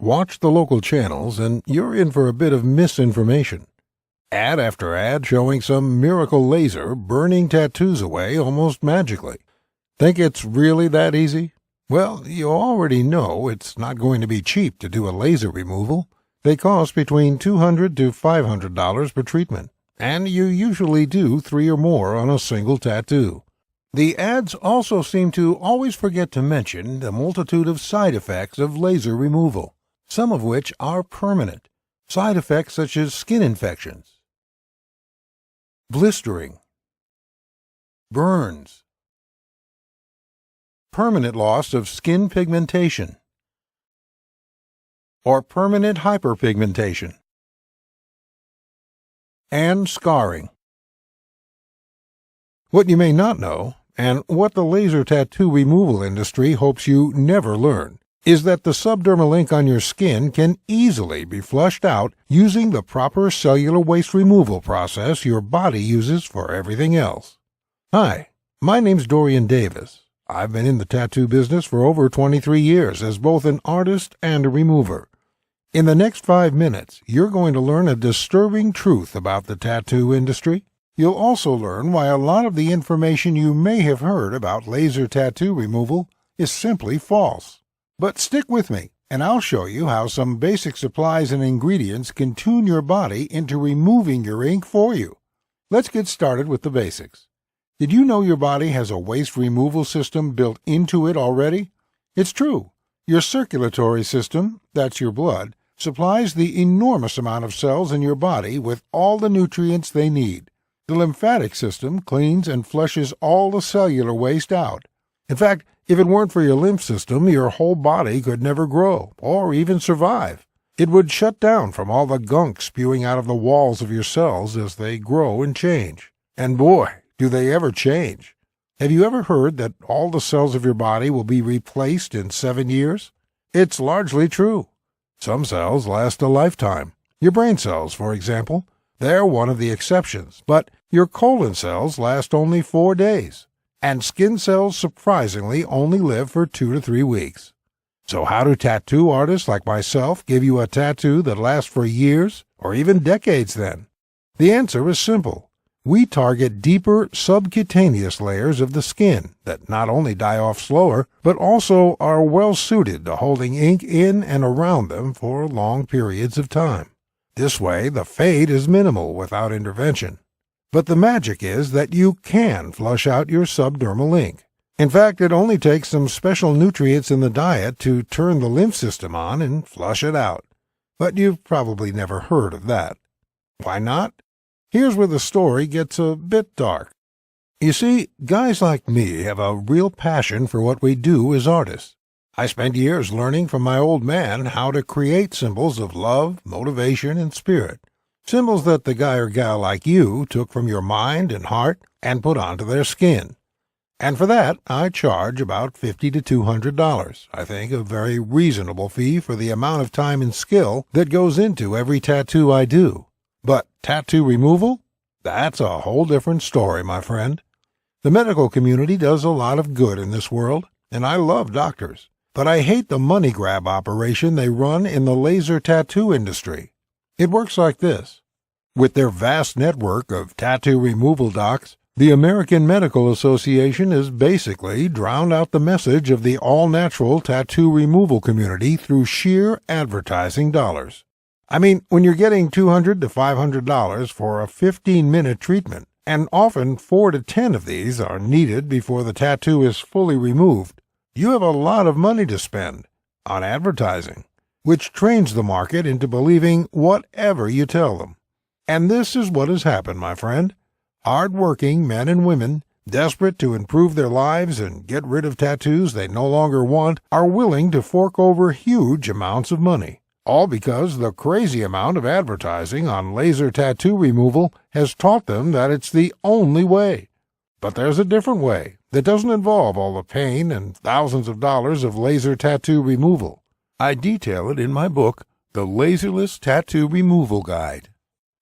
Watch the local channels and you're in for a bit of misinformation. Ad after ad showing some miracle laser burning tattoos away almost magically. Think it's really that easy? Well, you already know it's not going to be cheap to do a laser removal. They cost between $200 to $500 per treatment, and you usually do 3 or more on a single tattoo. The ads also seem to always forget to mention the multitude of side effects of laser removal, some of which are permanent. Side effects such as skin infections, blistering, burns, permanent loss of skin pigmentation, or permanent hyperpigmentation, and scarring. What you may not know, and what the laser tattoo removal industry hopes you never learn, is that the subdermal ink on your skin can easily be flushed out using the proper cellular waste removal process your body uses for everything else. Hi, my name's Dorian Davis. I've been in the tattoo business for over 23 years as both an artist and a remover. In the next 5 minutes, you're going to learn a disturbing truth about the tattoo industry. You'll also learn why a lot of the information you may have heard about laser tattoo removal is simply false. But stick with me, and I'll show you how some basic supplies and ingredients can tune your body into removing your ink for you. Let's get started with the basics. Did you know your body has a waste removal system built into it already? It's true. Your circulatory system, that's your blood, supplies the enormous amount of cells in your body with all the nutrients they need. The lymphatic system cleans and flushes all the cellular waste out. In fact, if it weren't for your lymph system, your whole body could never grow or even survive. It would shut down from all the gunk spewing out of the walls of your cells as they grow and change. And boy, do they ever change. Have you ever heard that all the cells of your body will be replaced in 7 years? It's largely true. Some cells last a lifetime. Your brain cells, for example, they're one of the exceptions, but your colon cells last only 4 days. And skin cells surprisingly only live for 2 to 3 weeks. So how do tattoo artists like myself give you a tattoo that lasts for years or even decades then? The answer is simple. We target deeper subcutaneous layers of the skin that not only die off slower, but also are well suited to holding ink in and around them for long periods of time. This way, the fade is minimal without intervention. But the magic is that you can flush out your subdermal ink. In fact, it only takes some special nutrients in the diet to turn the lymph system on and flush it out. But you've probably never heard of that. Why not? Here's where the story gets a bit dark. You see, guys like me have a real passion for what we do as artists. I spent years learning from my old man how to create symbols of love, motivation, and spirit. Symbols that the guy or gal like you took from your mind and heart and put onto their skin. And for that, I charge about $50 to $200. I think a very reasonable fee for the amount of time and skill that goes into every tattoo I do. But tattoo removal? That's a whole different story, my friend. The medical community does a lot of good in this world, and I love doctors. But I hate the money grab operation they run in the laser tattoo industry. It works like this. With their vast network of tattoo removal docs, the American Medical Association has basically drowned out the message of the all-natural tattoo removal community through sheer advertising dollars. I mean, when you're getting $200 to $500 for a 15-minute treatment, and often 4 to 10 of these are needed before the tattoo is fully removed, you have a lot of money to spend on advertising, which trains the market into believing whatever you tell them. And this is what has happened, my friend. Hard-working men and women, desperate to improve their lives and get rid of tattoos they no longer want, are willing to fork over huge amounts of money. All because the crazy amount of advertising on laser tattoo removal has taught them that it's the only way. But there's a different way that doesn't involve all the pain and thousands of dollars of laser tattoo removal. I detail it in my book, The Laserless Tattoo Removal Guide.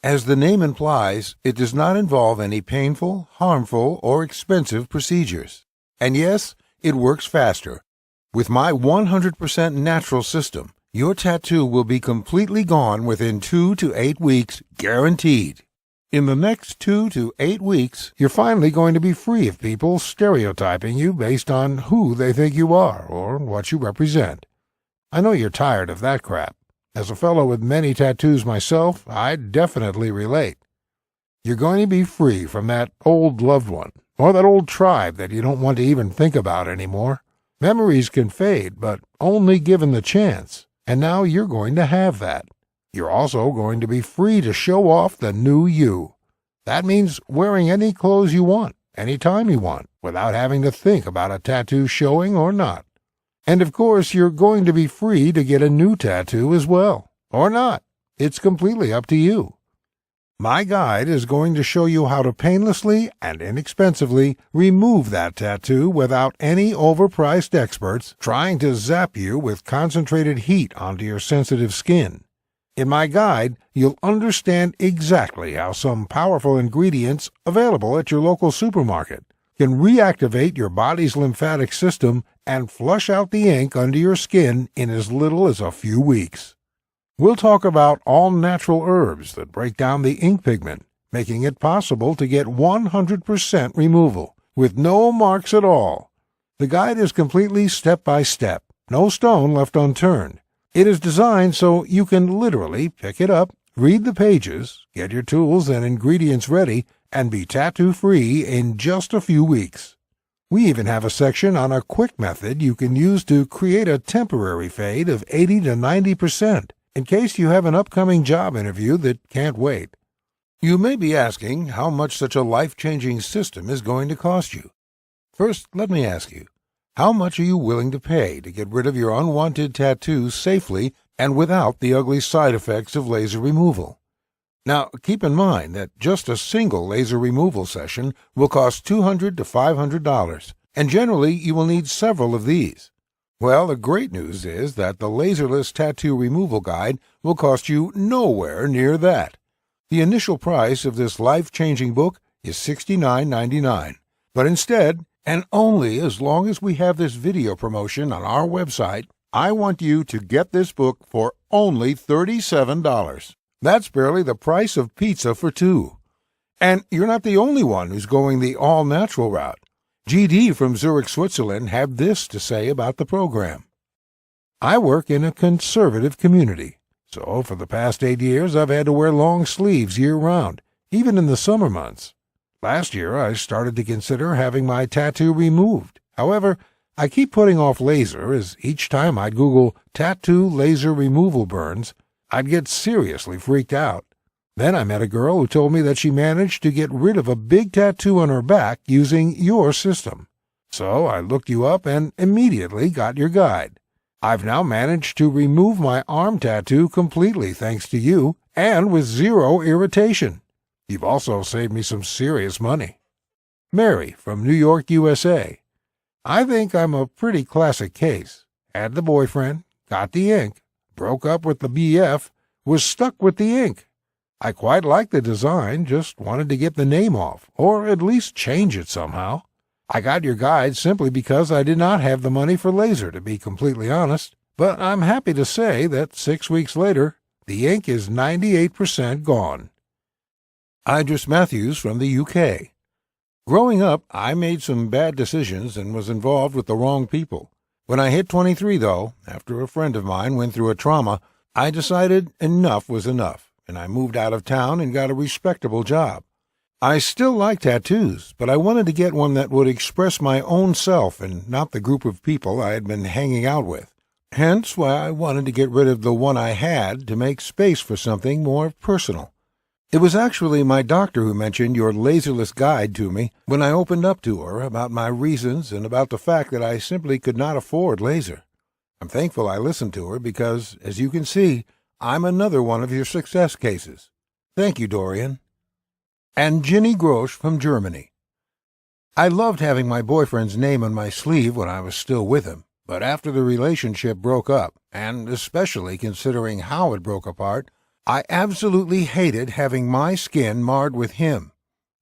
As the name implies, it does not involve any painful, harmful, or expensive procedures. And yes, it works faster. With my 100% natural system, Your tattoo will be completely gone within 2 to 8 weeks, guaranteed. In the next 2 to 8 weeks, you're finally going to be free of people stereotyping you based on who they think you are or what you represent. I know you're tired of that crap. As a fellow with many tattoos myself, I definitely relate. You're going to be free from that old loved one, or that old tribe that you don't want to even think about anymore. Memories can fade, but only given the chance, and now you're going to have that. You're also going to be free to show off the new you. That means wearing any clothes you want, anytime you want, without having to think about a tattoo showing or not. And of course, you're going to be free to get a new tattoo as well, or not. It's completely up to you. My guide is going to show you how to painlessly and inexpensively remove that tattoo without any overpriced experts trying to zap you with concentrated heat onto your sensitive skin. In my guide, you'll understand exactly how some powerful ingredients available at your local supermarket can reactivate your body's lymphatic system and flush out the ink under your skin in as little as a few weeks. We'll talk about all natural herbs that break down the ink pigment, making it possible to get 100% removal, with no marks at all. The guide is completely step-by-step, no stone left unturned. It is designed so you can literally pick it up, read the pages, get your tools and ingredients ready, and be tattoo-free in just a few weeks. We even have a section on a quick method you can use to create a temporary fade of 80 to 90%, in case you have an upcoming job interview that can't wait. You may be asking how much such a life-changing system is going to cost you. First, let me ask you, how much are you willing to pay to get rid of your unwanted tattoos safely and without the ugly side effects of laser removal? Now, keep in mind that just a single laser removal session will cost $200 to $500, and generally you will need several of these. Well, the great news is that the Laserless Tattoo Removal Guide will cost you nowhere near that. The initial price of this life-changing book is $69.99, but instead, and only as long as we have this video promotion on our website, I want you to get this book for only $37. That's barely the price of pizza for two. And you're not the only one who's going the all-natural route. GD from Zurich, Switzerland had this to say about the program. I work in a conservative community, so for the past 8 years I've had to wear long sleeves year-round, even in the summer months. Last year, I started to consider having my tattoo removed. However, I keep putting off laser, as each time I'd Google tattoo laser removal burns, I'd get seriously freaked out. Then I met a girl who told me that she managed to get rid of a big tattoo on her back using your system. So I looked you up and immediately got your guide. I've now managed to remove my arm tattoo completely thanks to you, and with zero irritation. You've also saved me some serious money. Mary from New York, USA. I think I'm a pretty classic case. Had the boyfriend, got the ink, broke up with the BF, was stuck with the ink. I quite liked the design, just wanted to get the name off, or at least change it somehow. I got your guide simply because I did not have the money for laser, to be completely honest, but I'm happy to say that 6 weeks later, the ink is 98% gone. Idris Matthews from the UK. Growing up, I made some bad decisions and was involved with the wrong people. When I hit 23, though, after a friend of mine went through a trauma, I decided enough was enough, and I moved out of town and got a respectable job. I still like tattoos, but I wanted to get one that would express my own self and not the group of people I had been hanging out with. Hence why I wanted to get rid of the one I had to make space for something more personal. It was actually my doctor who mentioned your laserless guide to me when I opened up to her about my reasons and about the fact that I simply could not afford laser. I'm thankful I listened to her because, as you can see, I'm another one of your success cases. Thank you, Dorian. And Ginny Grosch from Germany. I loved having my boyfriend's name on my sleeve when I was still with him, but after the relationship broke up, and especially considering how it broke apart, I absolutely hated having my skin marred with him.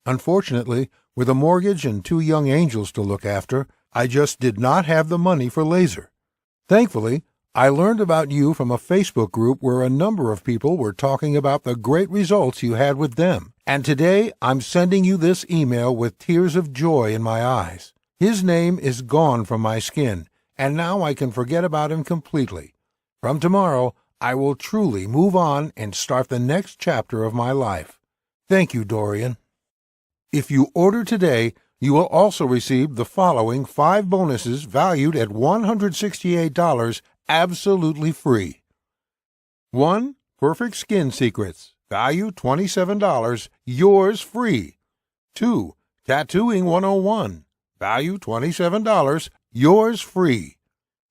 Unfortunately, with a mortgage and 2 young angels to look after, I just did not have the money for laser. Thankfully, I learned about you from a Facebook group where a number of people were talking about the great results you had with them. And today I'm sending you this email with tears of joy in my eyes. His name is gone from my skin, and now I can forget about him completely. From tomorrow, I will truly move on and start the next chapter of my life. Thank you, Dorian. If you order today, you will also receive the following 5 bonuses valued at $168 absolutely free. 1. Perfect Skin Secrets, value $27, yours free. 2. Tattooing 101, value $27, yours free.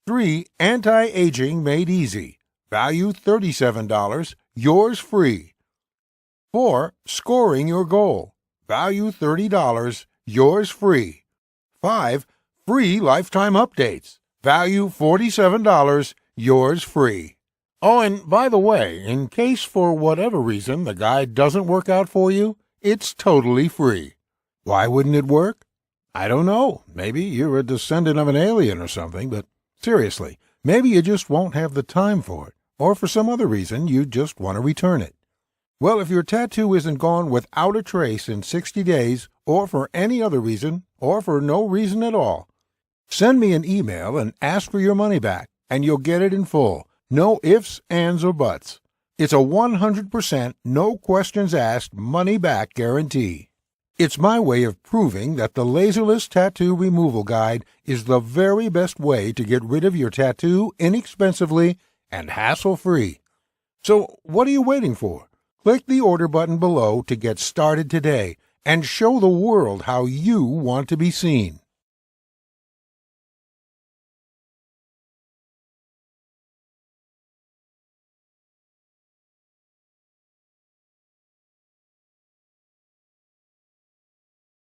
3. Anti-Aging Made Easy, value $37, yours free. 4. Scoring Your Goal, value $30, yours free. 5. Free Lifetime Updates, value $47, yours free. Oh, and by the way, in case for whatever reason the guide doesn't work out for you, it's totally free. Why wouldn't it work? I don't know. Maybe you're a descendant of an alien or something, but seriously, maybe you just won't have the time for it, or for some other reason you just want to return it. Well, if your tattoo isn't gone without a trace in 60 days, or for any other reason, or for no reason at all, send me an email and ask for your money back, and you'll get it in full. No ifs, ands, or buts. It's a 100% no questions asked money back guarantee. It's my way of proving that the Laserless Tattoo Removal Guide is the very best way to get rid of your tattoo inexpensively and hassle-free. So what are you waiting for? Click the order button below to get started today and show the world how you want to be seen.